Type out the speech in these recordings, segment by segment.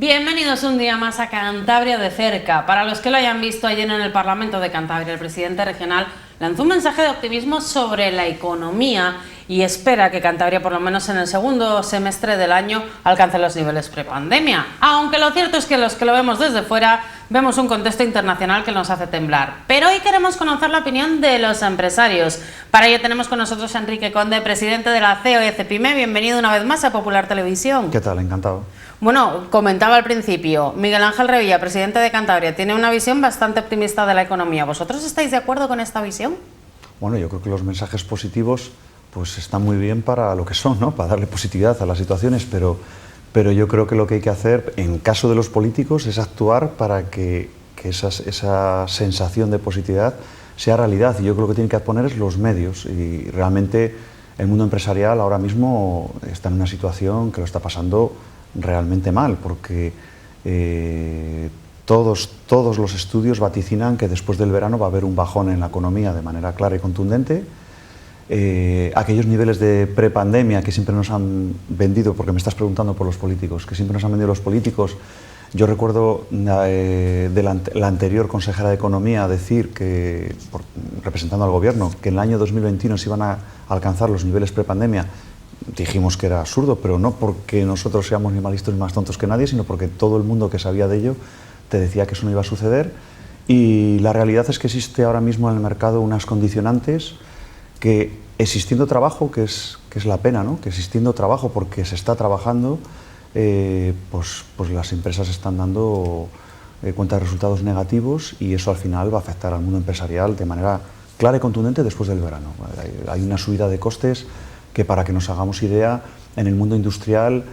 Bienvenidos un día más a Cantabria de cerca. Para los que lo hayan visto ayer en el Parlamento de Cantabria, el presidente regional lanzó un mensaje de optimismo sobre la economía y espera que Cantabria, por lo menos en el segundo semestre del año, alcance los niveles prepandemia. Aunque lo cierto es que los que lo vemos desde fuera, vemos un contexto internacional que nos hace temblar. Pero hoy queremos conocer la opinión de los empresarios. Para ello tenemos con nosotros a Enrique Conde, presidente de la CEO y Cepime. Bienvenido una vez más a Popular Televisión. ¿Qué tal? Encantado. Bueno, comentaba al principio, Miguel Ángel Revilla, presidente de Cantabria, tiene una visión bastante optimista de la economía. ¿Vosotros estáis de acuerdo con esta visión? Bueno, yo creo que los mensajes positivos pues están muy bien para lo que son, ¿no? Para darle positividad a las situaciones, pero yo creo que lo que hay que hacer, en caso de los políticos, es actuar para que esa sensación de positividad sea realidad. Y yo creo que tienen que poner es los medios. Y realmente el mundo empresarial ahora mismo está en una situación que lo está pasando realmente mal, porque todos los estudios vaticinan que después del verano va a haber un bajón en la economía de manera clara y contundente. Aquellos niveles de prepandemia que siempre nos han vendido, porque me estás preguntando por los políticos, que siempre nos han vendido los políticos. Yo recuerdo de la anterior consejera de Economía decir, representando al Gobierno, que en el año 2021 se iban a alcanzar los niveles prepandemia. Dijimos que era absurdo, pero no porque nosotros seamos ni más listos ni más tontos que nadie, sino porque todo el mundo que sabía de ello te decía que eso no iba a suceder. Y la realidad es que existe ahora mismo en el mercado unas condicionantes que, existiendo trabajo, que es la pena, ¿no? Que existiendo trabajo, porque se está trabajando, pues las empresas están dando cuenta de resultados negativos, y eso al final va a afectar al mundo empresarial de manera clara y contundente después del verano. Hay una subida de costes que, para que nos hagamos idea, en el mundo industrial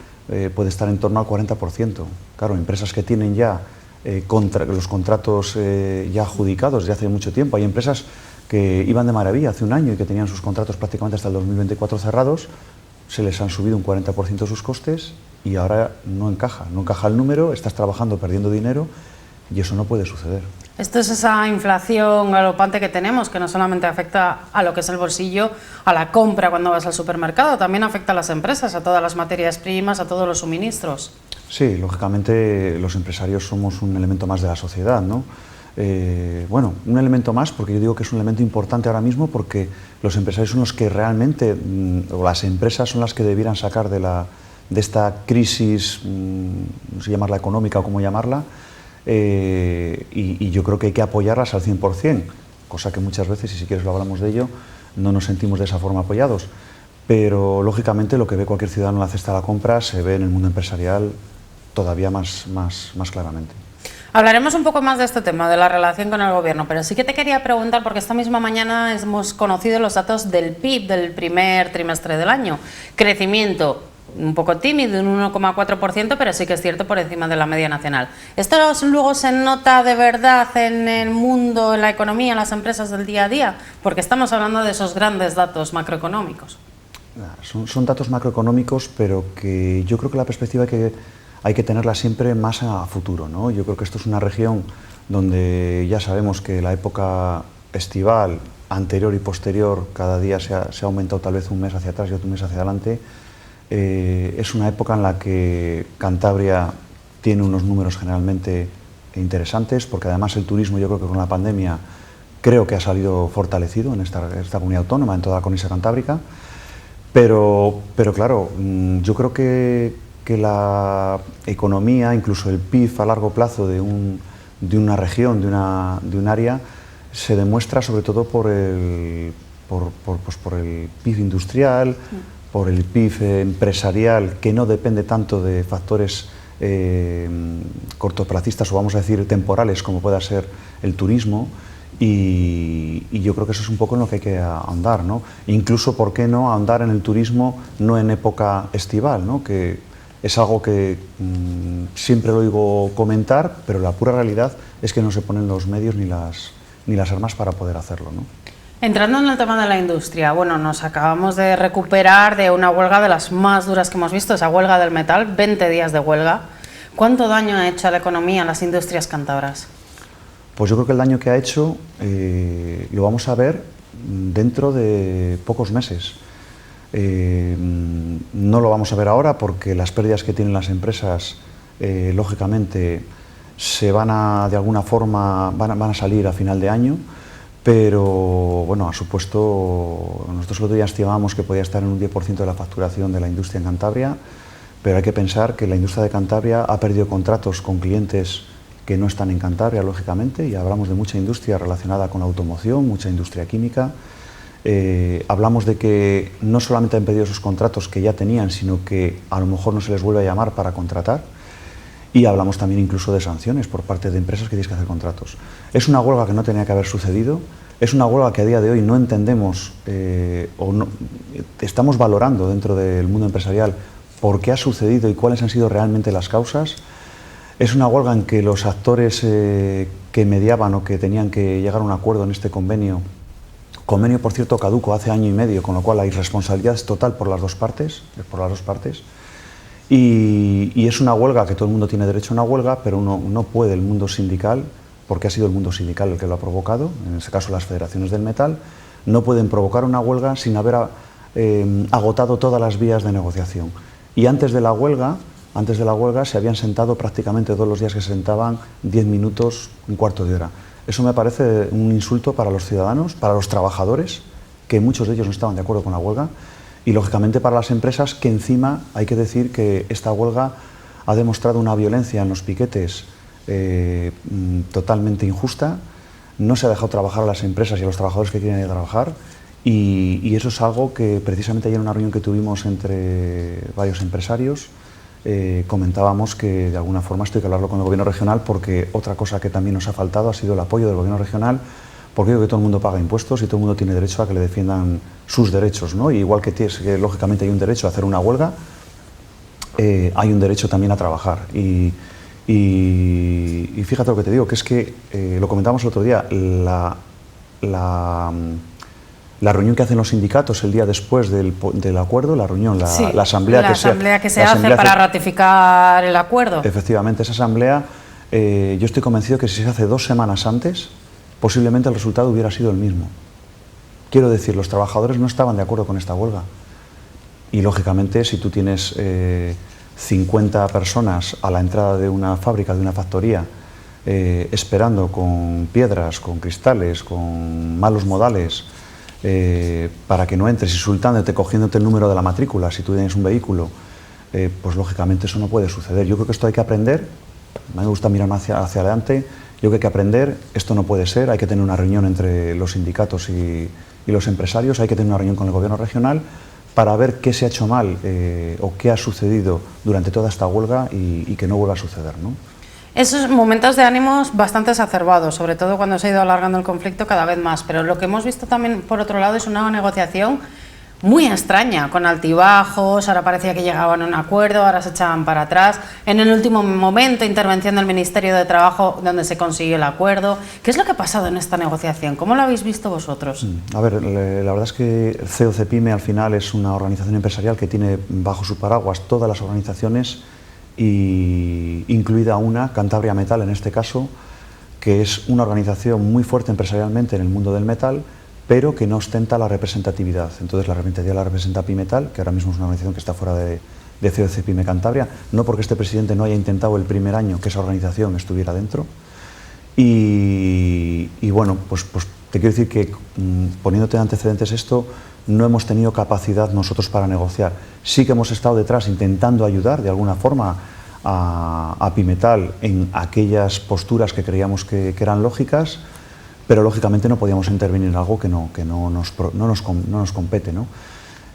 puede estar en torno al 40%. Claro, empresas que tienen ya los contratos ya adjudicados de hace mucho tiempo. Hay empresas que iban de maravilla hace un año y que tenían sus contratos prácticamente hasta el 2024 cerrados, se les han subido un 40% sus costes y ahora no encaja el número, estás trabajando perdiendo dinero, y eso no puede suceder. Esto es esa inflación galopante que tenemos, que no solamente afecta a lo que es el bolsillo, a la compra cuando vas al supermercado, también afecta a las empresas, a todas las materias primas, a todos los suministros. Sí, lógicamente los empresarios somos un elemento más de la sociedad, ¿no? Bueno, un elemento más, porque yo digo que es un elemento importante ahora mismo, porque los empresarios son los que realmente, o las empresas son las que debieran sacar de esta crisis, no sé llamarla económica o cómo llamarla, y yo creo que hay que apoyarlas al 100%, cosa que muchas veces, y si quieres lo hablamos de ello, no nos sentimos de esa forma apoyados. Pero lógicamente lo que ve cualquier ciudadano en la cesta de la compra se ve en el mundo empresarial todavía más claramente. Hablaremos un poco más de este tema, de la relación con el Gobierno, pero sí que te quería preguntar, porque esta misma mañana hemos conocido los datos del PIB del primer trimestre del año. Crecimiento un poco tímido, un 1,4%, pero sí que es cierto por encima de la media nacional. ¿Esto luego se nota de verdad en el mundo, en la economía, en las empresas del día a día? Porque estamos hablando de esos grandes datos macroeconómicos. Son datos macroeconómicos, pero que yo creo que la perspectiva hay que tenerla siempre más a futuro, ¿no? Yo creo que esto es una región donde ya sabemos que la época estival anterior y posterior cada día se ha aumentado tal vez un mes hacia atrás y otro mes hacia adelante. Es una época en la que Cantabria tiene unos números generalmente interesantes, porque además el turismo, yo creo que con la pandemia creo que ha salido fortalecido en esta comunidad autónoma, en toda la cornisa cantábrica, pero claro, yo creo que la economía, incluso el PIB a largo plazo de una región, de un área, se demuestra sobre todo por el PIB industrial, por el PIB empresarial, que no depende tanto de factores cortoplacistas o vamos a decir temporales, como pueda ser el turismo, y yo creo que eso es un poco en lo que hay que ahondar, ¿no? Incluso, ¿por qué no ahondar en el turismo no en época estival, ¿no? Que es algo que siempre lo oigo comentar, pero la pura realidad es que no se ponen los medios ni las armas para poder hacerlo, ¿no? Entrando en el tema de la industria, bueno, nos acabamos de recuperar de una huelga de las más duras que hemos visto, esa huelga del metal, 20 días de huelga. ¿Cuánto daño ha hecho a la economía, a las industrias cántabras? Pues yo creo que el daño que ha hecho lo vamos a ver dentro de pocos meses. No lo vamos a ver ahora porque las pérdidas que tienen las empresas lógicamente, se van a, de alguna forma, van a salir a final de año, pero bueno, ha supuesto, nosotros el otro día estimábamos que podía estar en un 10% de la facturación de la industria en Cantabria, pero hay que pensar que la industria de Cantabria ha perdido contratos con clientes que no están en Cantabria, lógicamente, y hablamos de mucha industria relacionada con la automoción, mucha industria química. Hablamos de que no solamente han perdido esos contratos que ya tenían, sino que a lo mejor no se les vuelve a llamar para contratar. Y hablamos también incluso de sanciones por parte de empresas que tienen que hacer contratos. Es una huelga que no tenía que haber sucedido, es una huelga que a día de hoy no entendemos o no, estamos valorando dentro del mundo empresarial por qué ha sucedido y cuáles han sido realmente las causas. Es una huelga en que los actores que mediaban o que tenían que llegar a un acuerdo en este convenio, por cierto caduco hace año y medio, con lo cual la irresponsabilidad es total por las dos partes, y es una huelga que todo el mundo tiene derecho a una huelga, pero uno no puede, el mundo sindical, porque ha sido el mundo sindical el que lo ha provocado, en este caso las federaciones del metal, no pueden provocar una huelga sin haber agotado todas las vías de negociación. Y antes de la huelga se habían sentado prácticamente todos los días que se sentaban 10 minutos, un cuarto de hora. Eso me parece un insulto para los ciudadanos, para los trabajadores, que muchos de ellos no estaban de acuerdo con la huelga, y lógicamente para las empresas, que encima hay que decir que esta huelga ha demostrado una violencia en los piquetes totalmente injusta. No se ha dejado trabajar a las empresas y a los trabajadores que quieren ir a trabajar, y eso es algo que precisamente ayer en una reunión que tuvimos entre varios empresarios comentábamos que de alguna forma esto hay que hablarlo con el gobierno regional, porque otra cosa que también nos ha faltado ha sido el apoyo del gobierno regional, porque digo que todo el mundo paga impuestos y todo el mundo tiene derecho a que le defiendan sus derechos, ¿no? Y igual que lógicamente hay un derecho a hacer una huelga, hay un derecho también a trabajar. Y fíjate lo que te digo, que es que, lo comentamos el otro día, la reunión que hacen los sindicatos el día después del acuerdo, la reunión, la asamblea que se hace para ratificar el acuerdo. Efectivamente, esa asamblea, yo estoy convencido que si se hace 2 semanas antes, posiblemente el resultado hubiera sido el mismo. Quiero decir, los trabajadores no estaban de acuerdo con esta huelga. Y lógicamente, si tú tienes 50 personas a la entrada de una fábrica, de una factoría, esperando con piedras, con cristales, con malos modales, para que no entres, insultándote, cogiéndote el número de la matrícula si tú tienes un vehículo, pues lógicamente eso no puede suceder. Yo creo que esto hay que aprender, a mí me gusta mirar hacia adelante. Yo creo que hay que aprender, esto no puede ser, hay que tener una reunión entre los sindicatos y los empresarios, hay que tener una reunión con el gobierno regional para ver qué se ha hecho mal o qué ha sucedido durante toda esta huelga y que no vuelva a suceder, ¿no? Esos momentos de ánimos bastante exacerbados, sobre todo cuando se ha ido alargando el conflicto cada vez más, pero lo que hemos visto también, por otro lado, es una negociación muy extraña, con altibajos. Ahora parecía que llegaban a un acuerdo, ahora se echaban para atrás. En el último momento, intervención del Ministerio de Trabajo, donde se consiguió el acuerdo. ¿Qué es lo que ha pasado en esta negociación? ¿Cómo lo habéis visto vosotros? A ver, la verdad es que COCEPYME al final es una organización empresarial que tiene bajo su paraguas todas las organizaciones, y incluida una, Cantabria Metal en este caso, que es una organización muy fuerte empresarialmente en el mundo del metal, pero que no ostenta la representatividad. Entonces la representatividad la representa Pymetal, que ahora mismo es una organización que está fuera de COCEPYME Cantabria, no porque este presidente no haya intentado el primer año que esa organización estuviera dentro. Y bueno, pues te quiero decir que, poniéndote antecedentes esto, no hemos tenido capacidad nosotros para negociar. Sí que hemos estado detrás intentando ayudar de alguna forma a Pymetal en aquellas posturas que creíamos que eran lógicas, pero lógicamente no podíamos intervenir en algo que no nos compete, ¿no?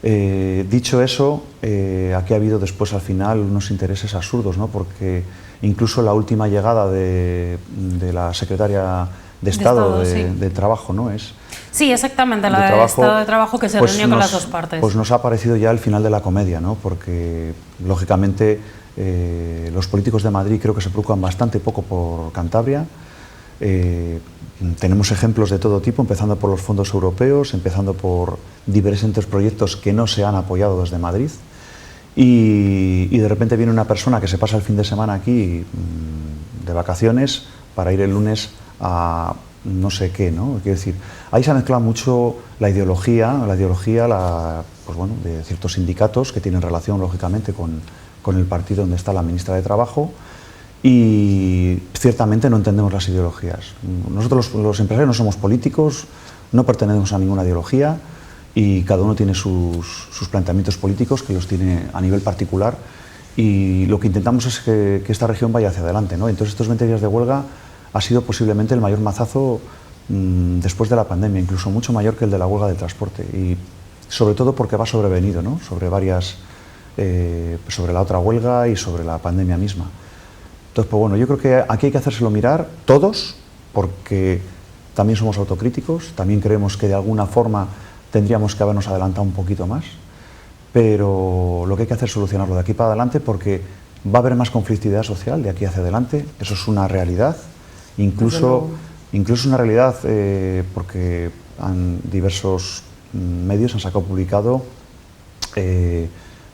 Dicho eso, aquí ha habido después al final unos intereses absurdos, ¿no? Porque incluso la última llegada de la secretaria de Estado de Trabajo, ¿no? Sí, exactamente, la de Estado de Trabajo, que se reunió con las dos partes. Pues nos ha parecido ya el final de la comedia, ¿no? Porque lógicamente los políticos de Madrid creo que se preocupan bastante poco por Cantabria. Tenemos ejemplos de todo tipo, empezando por los fondos europeos, empezando por diferentes proyectos que no se han apoyado desde Madrid, y de repente viene una persona que se pasa el fin de semana aquí de vacaciones para ir el lunes a no sé qué, ¿no? Quiero decir, ahí se ha mezclado mucho la ideología pues bueno, de ciertos sindicatos que tienen relación lógicamente con el partido donde está la ministra de Trabajo, y ciertamente no entendemos las ideologías. Nosotros los empresarios no somos políticos, no pertenecemos a ninguna ideología y cada uno tiene sus planteamientos políticos, que los tiene a nivel particular, y lo que intentamos es que esta región vaya hacia adelante, ¿no? Entonces estos 20 días de huelga ha sido posiblemente el mayor mazazo después de la pandemia, incluso mucho mayor que el de la huelga del transporte, y sobre todo porque va sobrevenido, ¿no? Sobre la otra huelga y sobre la pandemia misma. Entonces, pues bueno, yo creo que aquí hay que hacérselo mirar todos, porque también somos autocríticos, también creemos que de alguna forma tendríamos que habernos adelantado un poquito más, pero lo que hay que hacer es solucionarlo de aquí para adelante, porque va a haber más conflictividad social de aquí hacia adelante, eso es una realidad, incluso una realidad porque diversos medios han sacado publicado,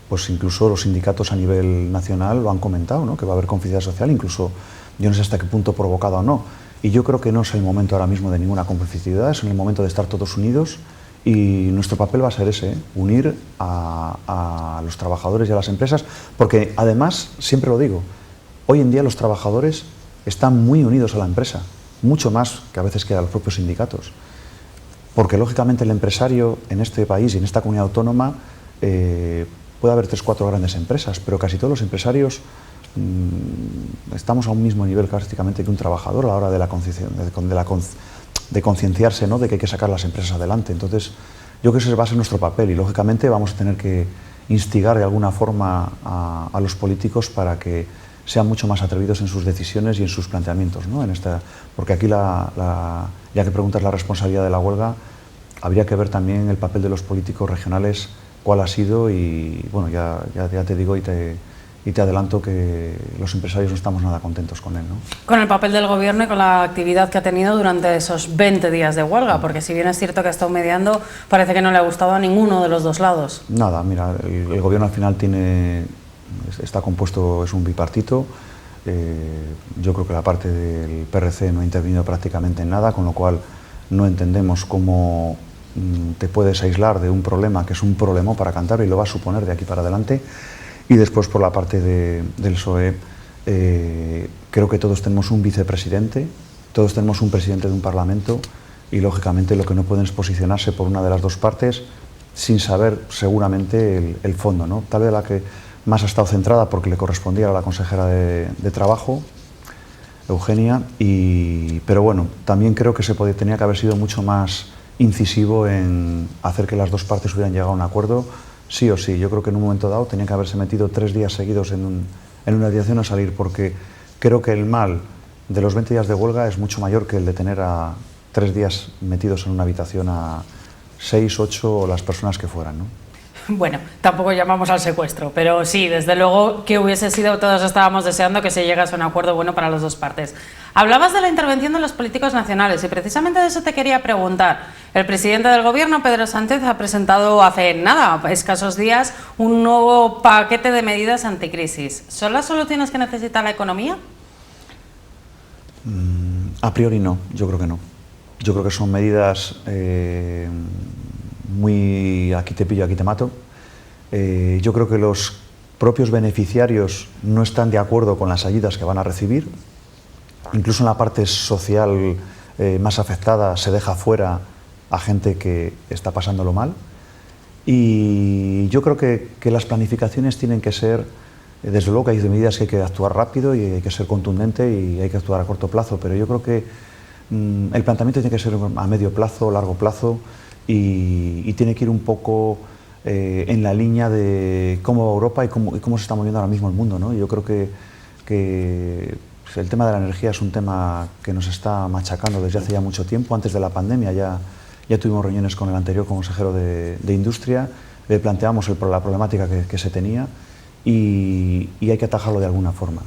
pues incluso los sindicatos a nivel nacional lo han comentado, ¿no? Que va a haber conflictividad social, incluso yo no sé hasta qué punto provocada o no, y yo creo que no es el momento ahora mismo de ninguna conflictividad, es el momento de estar todos unidos. Y nuestro papel va a ser ese, unir a los trabajadores y a las empresas, porque además, siempre lo digo, hoy en día los trabajadores están muy unidos a la empresa, mucho más que a veces que a los propios sindicatos, porque lógicamente el empresario en este país y en esta comunidad autónoma puede haber 3 o 4 grandes empresas, pero casi todos los empresarios estamos a un mismo nivel prácticamente que un trabajador a la hora de concienciarse, ¿no? De que hay que sacar las empresas adelante. Entonces, yo creo que ese va a ser nuestro papel y, lógicamente, vamos a tener que instigar de alguna forma a los políticos para que sean mucho más atrevidos en sus decisiones y en sus planteamientos, ¿no? Porque aquí, ya que preguntas la responsabilidad de la huelga, habría que ver también el papel de los políticos regionales, cuál ha sido, y bueno, ya te digo y te adelanto que los empresarios no estamos nada contentos con él, ¿no? Con el papel del gobierno y con la actividad que ha tenido durante esos 20 días de huelga, porque si bien es cierto que ha estado mediando, parece que no le ha gustado a ninguno de los dos lados. Nada, mira, el gobierno al final está compuesto, es un bipartito. Yo creo que la parte del PRC no ha intervenido prácticamente en nada, con lo cual no entendemos cómo te puedes aislar de un problema que es un problemón para Cantabria y lo va a suponer de aquí para adelante. Y después, por la parte del PSOE, creo que todos tenemos un vicepresidente, todos tenemos un presidente de un parlamento y, lógicamente, lo que no pueden es posicionarse por una de las dos partes sin saber seguramente el fondo, ¿no? Tal vez la que más ha estado centrada, porque le correspondía a la consejera de Trabajo, Eugenia, pero bueno, también creo que tenía que haber sido mucho más incisivo en hacer que las dos partes hubieran llegado a un acuerdo. Sí o sí, yo creo que en un momento dado tenía que haberse metido 3 días seguidos en una dirección a salir, porque creo que el mal de los 20 días de huelga es mucho mayor que el de tener a 3 días metidos en una habitación a 6, 8 o las personas que fueran, ¿no? Bueno, tampoco llamamos al secuestro, pero sí, desde luego que hubiese sido, todos estábamos deseando que se llegase a un acuerdo bueno para las dos partes. Hablabas de la intervención de los políticos nacionales y precisamente de eso te quería preguntar. El presidente del gobierno, Pedro Sánchez, ha presentado hace nada, escasos días, un nuevo paquete de medidas anticrisis. ¿Son las soluciones que necesita la economía? A priori no, yo creo que no. Yo creo que son medidas muy aquí te pillo, aquí te mato. Yo creo que los propios beneficiarios no están de acuerdo con las ayudas que van a recibir. Incluso en la parte social más afectada se deja fuera a gente que está pasándolo mal. Y yo creo que las planificaciones tienen que ser, desde luego que hay medidas que hay que actuar rápido y hay que ser contundente y hay que actuar a corto plazo, pero yo creo que el planteamiento tiene que ser a medio plazo, largo plazo, y tiene que ir un poco en la línea de cómo va Europa y cómo se está moviendo ahora mismo el mundo, ¿no? Yo creo que el tema de la energía es un tema que nos está machacando desde hace ya mucho tiempo. Antes de la pandemia ya tuvimos reuniones con el anterior consejero de Industria, le planteamos la problemática que se tenía y hay que atajarlo de alguna forma.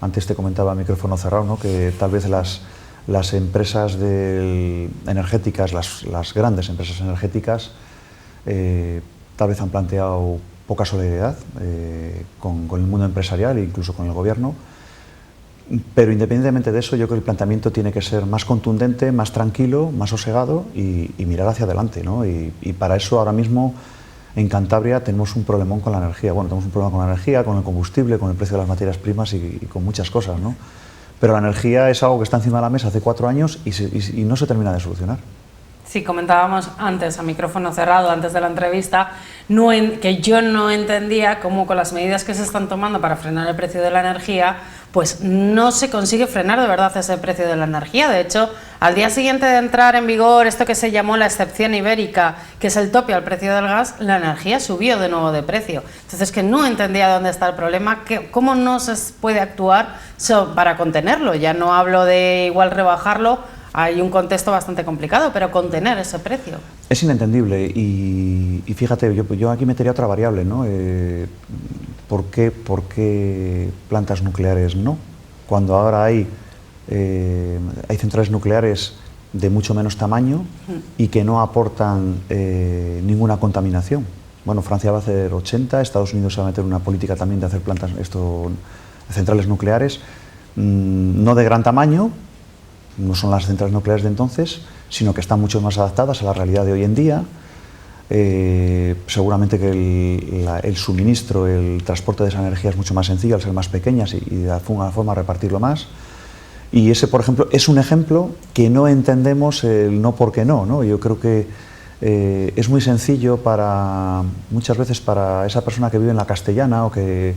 Antes te comentaba a micrófono cerrado, ¿no? Que tal vez las empresas energéticas, las grandes empresas energéticas, tal vez han planteado poca solidaridad con el mundo empresarial e incluso con el gobierno, pero independientemente de eso, yo creo que el planteamiento tiene que ser más contundente, más tranquilo, más sosegado y mirar hacia adelante, ¿no? Y para eso ahora mismo en Cantabria tenemos un problemón con la energía. Bueno, tenemos un problema con la energía, con el combustible, con el precio de las materias primas y con muchas cosas, ¿no? Pero la energía es algo que está encima de la mesa hace 4 años y no se termina de solucionar. Sí, comentábamos antes, a micrófono cerrado, antes de la entrevista, que yo no entendía cómo con las medidas que se están tomando para frenar el precio de la energía, pues no se consigue frenar de verdad ese precio de la energía. De hecho, al día siguiente de entrar en vigor esto que se llamó la excepción ibérica, que es el tope al precio del gas, la energía subió de nuevo de precio. Entonces, que no entendía dónde está el problema, cómo no se puede actuar para contenerlo. Ya no hablo de igual rebajarlo, hay un contexto bastante complicado, pero contener ese precio. Es inentendible y fíjate, yo aquí metería otra variable, ¿no? ¿Por qué plantas nucleares no? Cuando ahora hay centrales nucleares de mucho menos tamaño y que no aportan ninguna contaminación. Bueno, Francia va a hacer 80, Estados Unidos va a meter una política también de hacer centrales nucleares, no de gran tamaño, no son las centrales nucleares de entonces, sino que están mucho más adaptadas a la realidad de hoy en día. Seguramente que el suministro, el transporte de esa energía es mucho más sencillo al ser más pequeñas y de alguna forma repartirlo más. Y ese, por ejemplo, es un ejemplo que no entendemos el no porque no, ¿no? Yo creo que es muy sencillo muchas veces para esa persona que vive en la Castellana o que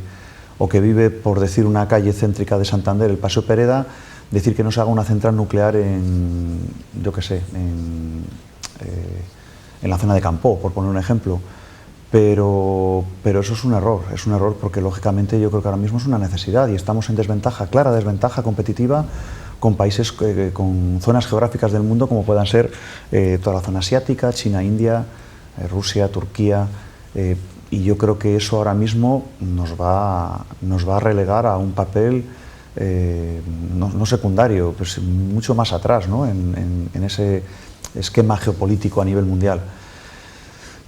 vive, por decir una calle céntrica de Santander, el Paseo Pereda, decir que no se haga una central nuclear en la zona de Campoo, por poner un ejemplo. Pero eso es un error porque lógicamente yo creo que ahora mismo es una necesidad y estamos en clara desventaja competitiva con países, con zonas geográficas del mundo como puedan ser toda la zona asiática, China, India, Rusia, Turquía, y yo creo que eso ahora mismo nos va a relegar a un papel no secundario, pues mucho más atrás, ¿no? en ese esquema geopolítico a nivel mundial.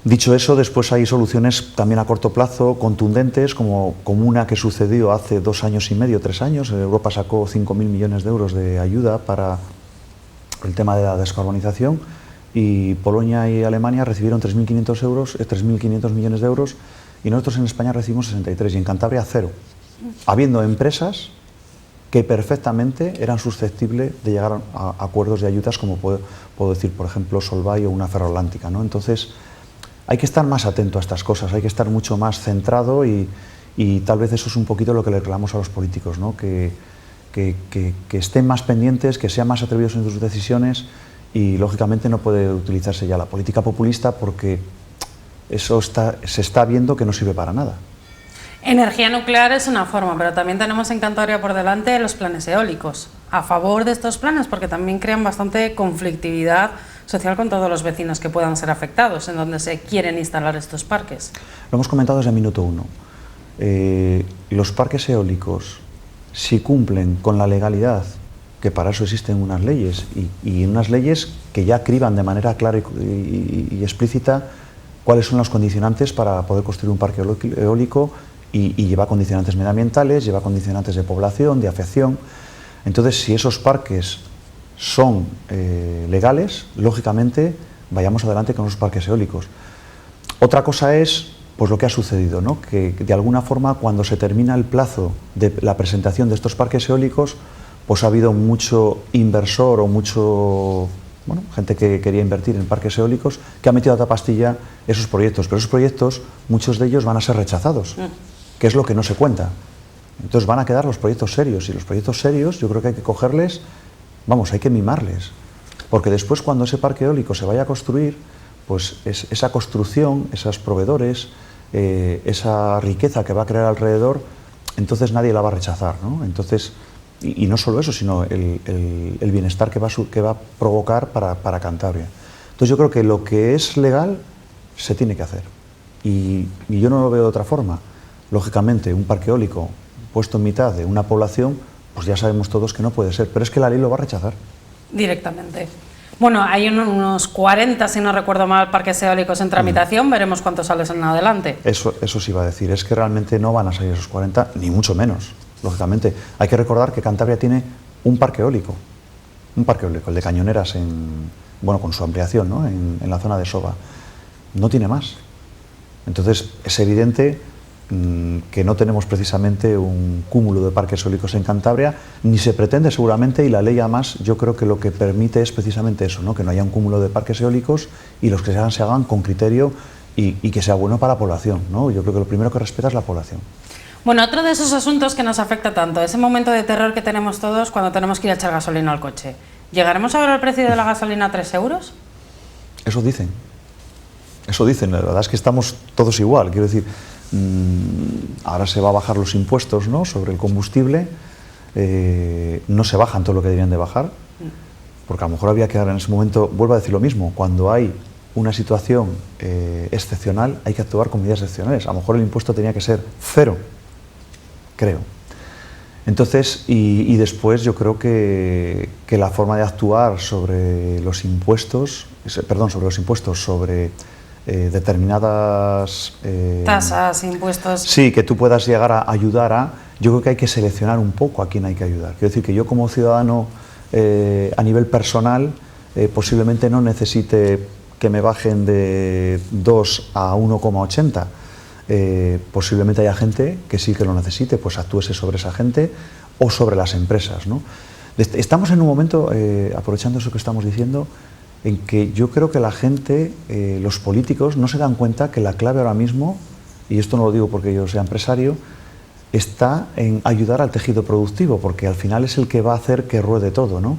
Dicho eso, después hay soluciones también a corto plazo contundentes, como una que sucedió hace 2 años y medio, 3 años. Europa sacó 5.000 millones de euros de ayuda para el tema de la descarbonización y Polonia y Alemania recibieron 3.500 millones de euros y nosotros en España recibimos 63 y en Cantabria 0, habiendo empresas que perfectamente eran susceptibles de llegar a acuerdos de ayudas, como puedo decir, por ejemplo, Solvay o una Ferroatlántica, ¿no? Entonces, hay que estar más atento a estas cosas, hay que estar mucho más centrado y tal vez eso es un poquito lo que le reclamamos a los políticos, ¿no? Que estén más pendientes, que sean más atrevidos en sus decisiones y, lógicamente, no puede utilizarse ya la política populista porque eso se está viendo que no sirve para nada. Energía nuclear es una forma, pero también tenemos en Cantabria por delante los planes eólicos. A favor de estos planes, porque también crean bastante conflictividad social con todos los vecinos que puedan ser afectados, en donde se quieren instalar estos parques. Lo hemos comentado desde el minuto 1. Los parques eólicos, si cumplen con la legalidad, que para eso existen unas leyes, y unas leyes que ya criban de manera clara y explícita cuáles son los condicionantes para poder construir un parque eólico, y lleva condicionantes medioambientales, lleva condicionantes de población, de afección. Entonces, si esos parques son legales, lógicamente vayamos adelante con los parques eólicos. Otra cosa es pues lo que ha sucedido, ¿no? Que de alguna forma, cuando se termina el plazo de la presentación de estos parques eólicos, pues ha habido mucho inversor o gente que quería invertir en parques eólicos que ha metido a otra pastilla esos proyectos, pero esos proyectos, muchos de ellos van a ser rechazados, que es lo que no se cuenta. Entonces van a quedar los proyectos serios, y los proyectos serios yo creo que hay que cogerles, hay que mimarles, porque después, cuando ese parque eólico se vaya a construir, pues esa construcción, esos proveedores, esa riqueza que va a crear alrededor, entonces nadie la va a rechazar, ¿no? Entonces, y no solo eso, sino el bienestar que va a provocar para Cantabria. Entonces yo creo que lo que es legal se tiene que hacer, y yo no lo veo de otra forma. Lógicamente, un parque eólico puesto en mitad de una población, pues ya sabemos todos que no puede ser, pero es que la ley lo va a rechazar. Directamente. Bueno, hay unos 40, si no recuerdo mal, parques eólicos en tramitación, veremos cuántos salen en adelante. Eso sí iba a decir, es que realmente no van a salir esos 40, ni mucho menos, lógicamente. Hay que recordar que Cantabria tiene un parque eólico, el de Cañoneras, con su ampliación, ¿no? en la zona de Soba. No tiene más. Entonces, es evidente que no tenemos precisamente un cúmulo de parques eólicos en Cantabria, ni se pretende seguramente, y la ley además yo creo que lo que permite es precisamente eso, ¿no? Que no haya un cúmulo de parques eólicos y los que se hagan con criterio y que sea bueno para la población, ¿no? Yo creo que lo primero que respeta es la población. Bueno, otro de esos asuntos que nos afecta tanto, ese momento de terror que tenemos todos cuando tenemos que ir a echar gasolina al coche. ¿Llegaremos a ver el precio de la gasolina a 3 euros? Eso dicen. Eso dicen, la verdad es que estamos todos igual, quiero decir, ahora se va a bajar los impuestos, ¿no?, sobre el combustible, no se bajan todo lo que deberían de bajar, porque a lo mejor había que dar en ese momento, vuelvo a decir lo mismo, cuando hay una situación excepcional hay que actuar con medidas excepcionales, a lo mejor el impuesto tenía que ser 0, creo. Entonces, y después yo creo que la forma de actuar sobre los impuestos, sobre determinadas tasas, impuestos. Sí, que tú puedas llegar a ayudar a... Yo creo que hay que seleccionar un poco a quién hay que ayudar. Quiero decir que yo como ciudadano a nivel personal posiblemente no necesite que me bajen de 2 a 1,80. Posiblemente haya gente que sí que lo necesite, pues actúese sobre esa gente o sobre las empresas, ¿no? Estamos en un momento, aprovechando eso que estamos diciendo, en que yo creo que la gente, los políticos, no se dan cuenta que la clave ahora mismo, y esto no lo digo porque yo sea empresario, está en ayudar al tejido productivo, porque al final es el que va a hacer que ruede todo, ¿no?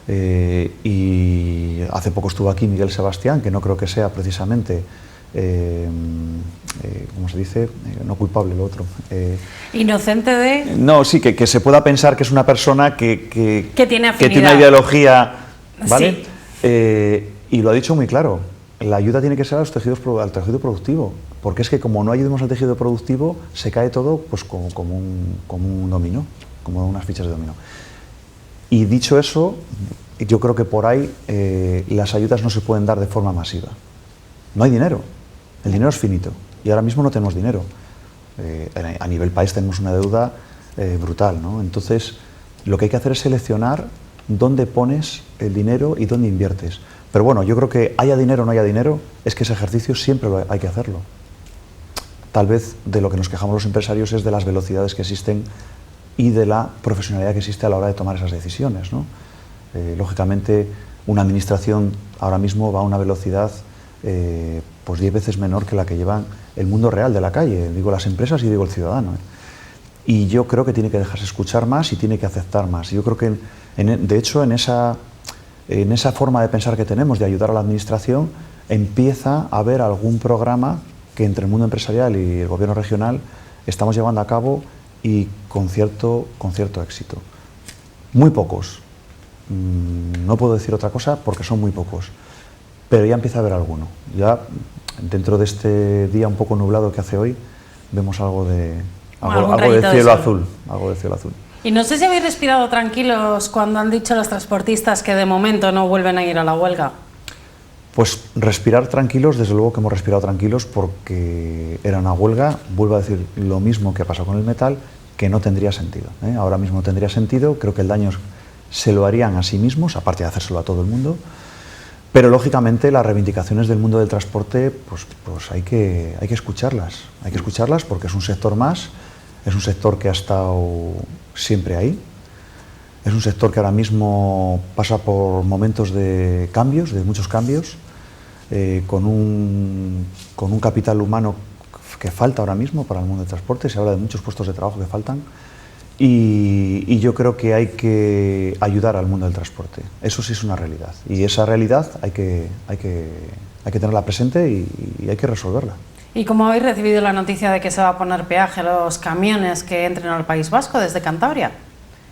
Y hace poco estuvo aquí Miguel Sebastián, que no creo que sea precisamente, ¿cómo se dice? No culpable, lo otro. Inocente de... No, sí, que se pueda pensar que es una persona que tiene afinidad, que tiene una ideología, ¿vale? Sí. Y lo ha dicho muy claro, la ayuda tiene que ser al tejido productivo, porque es que como no ayudemos al tejido productivo, se cae todo pues como un dominó, como unas fichas de dominó. Y dicho eso, yo creo que por ahí las ayudas no se pueden dar de forma masiva. No hay dinero, el dinero es finito, y ahora mismo no tenemos dinero. A nivel país tenemos una deuda brutal, ¿no? Entonces, lo que hay que hacer es seleccionar dónde pones el dinero y dónde inviertes. Pero bueno, yo creo que haya dinero o no haya dinero, es que ese ejercicio siempre hay que hacerlo. Tal vez de lo que nos quejamos los empresarios es de las velocidades que existen y de la profesionalidad que existe a la hora de tomar esas decisiones, ¿no? Lógicamente, una administración ahora mismo va a una velocidad pues 10 veces menor que la que llevan el mundo real de la calle, digo las empresas y digo el ciudadano. Y yo creo que tiene que dejarse escuchar más y tiene que aceptar más. Yo creo que, de hecho, en esa forma de pensar que tenemos de ayudar a la administración, empieza a haber algún programa que entre el mundo empresarial y el gobierno regional estamos llevando a cabo y con cierto éxito. Muy pocos. No puedo decir otra cosa porque son muy pocos. Pero ya empieza a haber alguno. Ya dentro de este día un poco nublado que hace hoy, vemos algo de cielo azul. Algo de cielo azul. Y no sé si habéis respirado tranquilos cuando han dicho los transportistas que de momento no vuelven a ir a la huelga. Pues respirar tranquilos, desde luego que hemos respirado tranquilos porque era una huelga, vuelvo a decir lo mismo que ha pasado con el metal, que no tendría sentido, ¿eh? Ahora mismo no tendría sentido, creo que el daño se lo harían a sí mismos, aparte de hacérselo a todo el mundo, pero lógicamente las reivindicaciones del mundo del transporte pues hay que escucharlas, porque es un sector más, es un sector que ha estado siempre ahí, es un sector que ahora mismo pasa por momentos de cambios, de muchos cambios, con un capital humano que falta ahora mismo para el mundo del transporte, se habla de muchos puestos de trabajo que faltan, y yo creo que hay que ayudar al mundo del transporte, eso sí es una realidad, y esa realidad hay que tenerla presente y hay que resolverla. ¿Y cómo habéis recibido la noticia de que se va a poner peaje a los camiones que entren al País Vasco desde Cantabria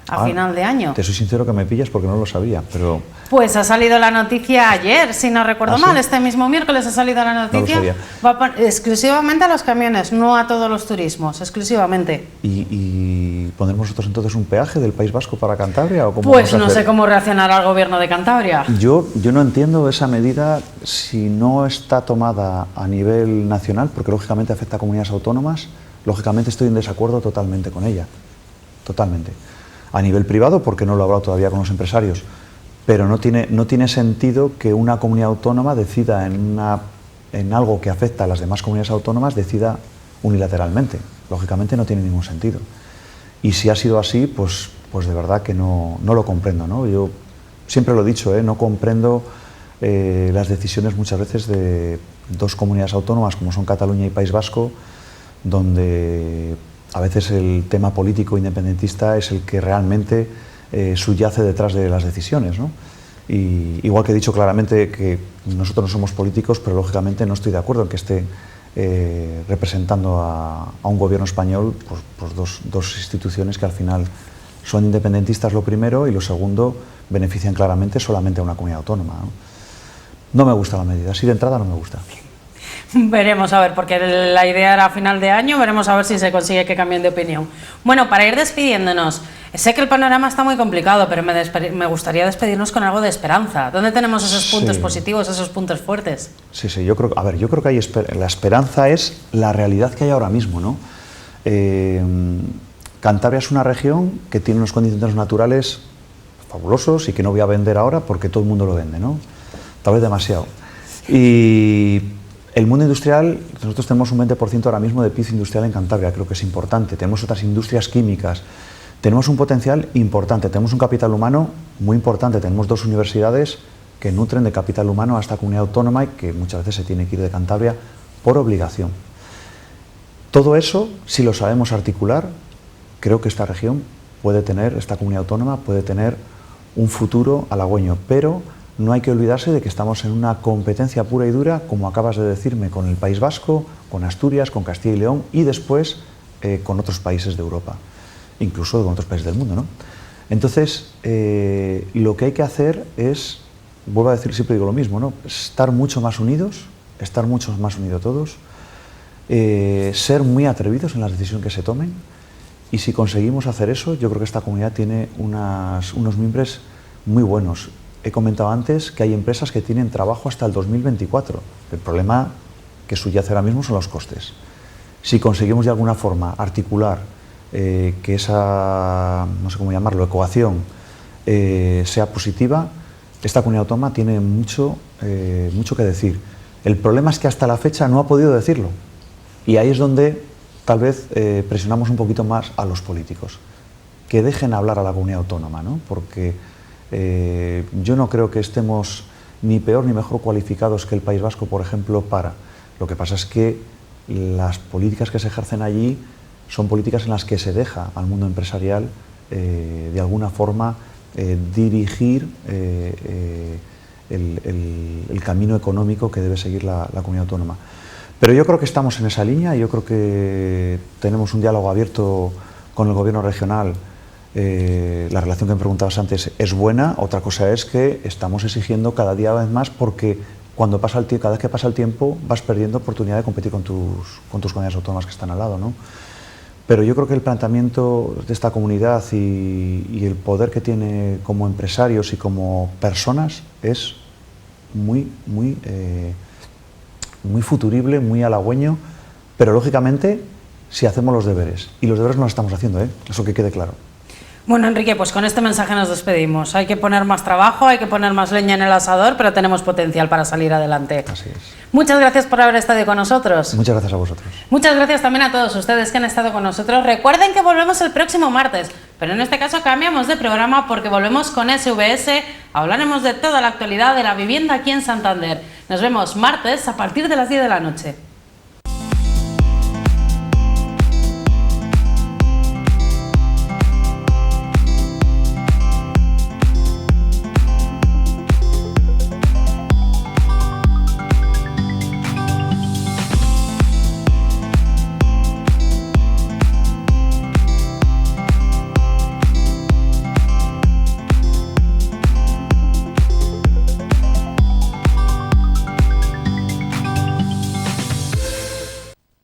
a final de año? Te soy sincero que me pillas porque no lo sabía, pero... Pues ha salido la noticia ayer, si no recuerdo mal, ¿sí? Este mismo miércoles ha salido la noticia. No lo sabía. Va exclusivamente a los camiones, no a todos los turismos, exclusivamente. ¿Y pondremos nosotros entonces un peaje del País Vasco para Cantabria? ¿O cómo pues no sé cómo reaccionará el gobierno de Cantabria. Yo no entiendo esa medida si no está tomada a nivel nacional, porque lógicamente afecta a comunidades autónomas, lógicamente estoy en desacuerdo totalmente con ella, totalmente. A nivel privado, porque no lo he hablado todavía con los empresarios, pero no tiene sentido que una comunidad autónoma decida en una en algo que afecta a las demás comunidades autónomas decida unilateralmente. Lógicamente no tiene ningún sentido. Y si ha sido así, pues de verdad que no lo comprendo, ¿no? Yo siempre lo he dicho, no comprendo las decisiones muchas veces de dos comunidades autónomas como son Cataluña y País Vasco, donde a veces el tema político independentista es el que realmente subyace detrás de las decisiones, ¿no? Y igual que he dicho claramente que nosotros no somos políticos, pero lógicamente no estoy de acuerdo en que esté representando a un gobierno español pues dos instituciones que al final son independentistas, lo primero, y lo segundo, benefician claramente solamente a una comunidad autónoma, ¿no? No me gusta la medida, así de entrada no me gusta. Veremos a ver, porque la idea era a final de año, veremos a ver si se consigue que cambien de opinión. Bueno, para ir despidiéndonos, sé que el panorama está muy complicado, pero me gustaría despedirnos con algo de esperanza. ¿Dónde tenemos esos puntos positivos, esos puntos fuertes? Sí, yo creo que hay la esperanza es la realidad que hay ahora mismo, ¿no? Cantabria es una región que tiene unos condiciones naturales fabulosos y que no voy a vender ahora porque todo el mundo lo vende, ¿no? Tal vez demasiado. Y el mundo industrial, nosotros tenemos un 20% ahora mismo de PIB industrial en Cantabria, creo que es importante. Tenemos otras industrias químicas, tenemos un potencial importante, tenemos un capital humano muy importante, tenemos 2 universidades que nutren de capital humano a esta comunidad autónoma y que muchas veces se tiene que ir de Cantabria por obligación. Todo eso, si lo sabemos articular, creo que esta región puede tener, esta comunidad autónoma puede tener un futuro halagüeño, pero no hay que olvidarse de que estamos en una competencia pura y dura, como acabas de decirme, con el País Vasco, con Asturias, con Castilla y León y después con otros países de Europa, incluso con otros países del mundo, ¿no? Entonces, lo que hay que hacer es, vuelvo a decir, siempre digo lo mismo, ¿no? Estar mucho más unidos todos, ser muy atrevidos en las decisiones que se tomen, y si conseguimos hacer eso, yo creo que esta comunidad tiene unos mimbres muy buenos. He comentado antes que hay empresas que tienen trabajo hasta el 2024. El problema que subyace ahora mismo son los costes. Si conseguimos de alguna forma articular que esa, no sé cómo llamarlo, ecuación sea positiva, esta comunidad autónoma tiene mucho que decir. El problema es que hasta la fecha no ha podido decirlo. Y ahí es donde tal vez presionamos un poquito más a los políticos. Que dejen hablar a la comunidad autónoma, ¿no? Porque yo no creo que estemos ni peor ni mejor cualificados que el País Vasco, por ejemplo, para. Lo que pasa es que las políticas que se ejercen allí son políticas en las que se deja al mundo empresarial de alguna forma dirigir el camino económico que debe seguir la comunidad autónoma. Pero yo creo que estamos en esa línea, yo creo que tenemos un diálogo abierto con el gobierno regional. La relación que me preguntabas antes es buena, otra cosa es que estamos exigiendo cada día más porque cada vez que pasa el tiempo vas perdiendo oportunidad de competir con tus comunidades autónomas que están al lado, ¿no? Pero yo creo que el planteamiento de esta comunidad y el poder que tiene como empresarios y como personas es muy futurible, muy halagüeño, pero lógicamente si hacemos los deberes, y los deberes no los estamos haciendo, eso que quede claro. Bueno, Enrique, pues con este mensaje nos despedimos. Hay que poner más trabajo, hay que poner más leña en el asador, pero tenemos potencial para salir adelante. Así es. Muchas gracias por haber estado con nosotros. Muchas gracias a vosotros. Muchas gracias también a todos ustedes que han estado con nosotros. Recuerden que volvemos el próximo martes, pero en este caso cambiamos de programa porque volvemos con SVS. Hablaremos de toda la actualidad de la vivienda aquí en Santander. Nos vemos martes a partir de las 10 de la noche.